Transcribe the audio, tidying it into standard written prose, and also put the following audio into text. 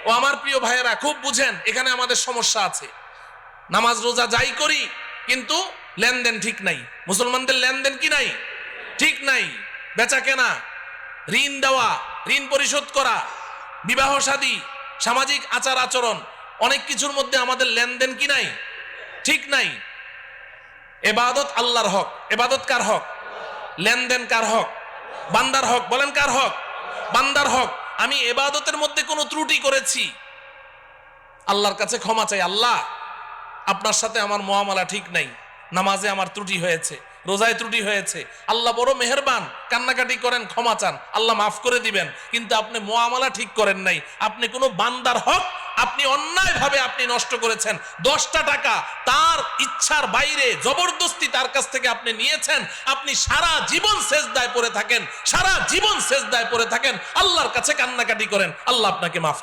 ও আমার প্রিয় ভাইয়েরা, খুব বুঝেন, এখানে আমাদের সমস্যা আছে। নামাজ রোজা যাই করি, কিন্তু লেনদেন ঠিক নাই। মুসলমানদের লেনদেন কি নাই? ঠিক নাই। বেচা কেনা, ঋণ দেওয়া, ঋণ পরিশোধ করা, বিবাহ শাদী, সামাজিক আচার আচরণ, অনেক কিছুর মধ্যে আমাদের লেনদেন কি নাই? ঠিক নাই। ইবাদত আল্লাহর হক। ইবাদত কার হক? লেনদেন কার হক? বান্দার হক। বলেন কার হক? বান্দার হক। আমি ইবাদতের মধ্যে কোনো ত্রুটি করেছি, আল্লাহর কাছে ক্ষমা চাই। আল্লাহ, আপনার সাথে আমার মুআমালা ঠিক নাই, নামাজে আমার ত্রুটি হয়েছে, রোজায় ত্রুটি হয়েছে। আল্লাহ বড় মেহেরবান, কান্নাকাটি করেন, ক্ষমা চান, আল্লাহ মাফ করে দিবেন। কিন্তু আপনি মুআমালা ঠিক করেন নাই। আপনি কোনো বান্দার হক আপনি অন্যায়ভাবে আপনি নষ্ট করেছেন। 10টা টাকা তার ইচ্ছার বাইরে জবরদস্তি তার কাছ থেকে আপনি নিয়েছেন। আপনি সারা জীবন সেজদায় পড়ে থাকেন, সারা জীবন সেজদায় পড়ে থাকেন, আল্লাহর কাছে কান্নাকাটি করেন, আল্লাহ আপনাকে মাফ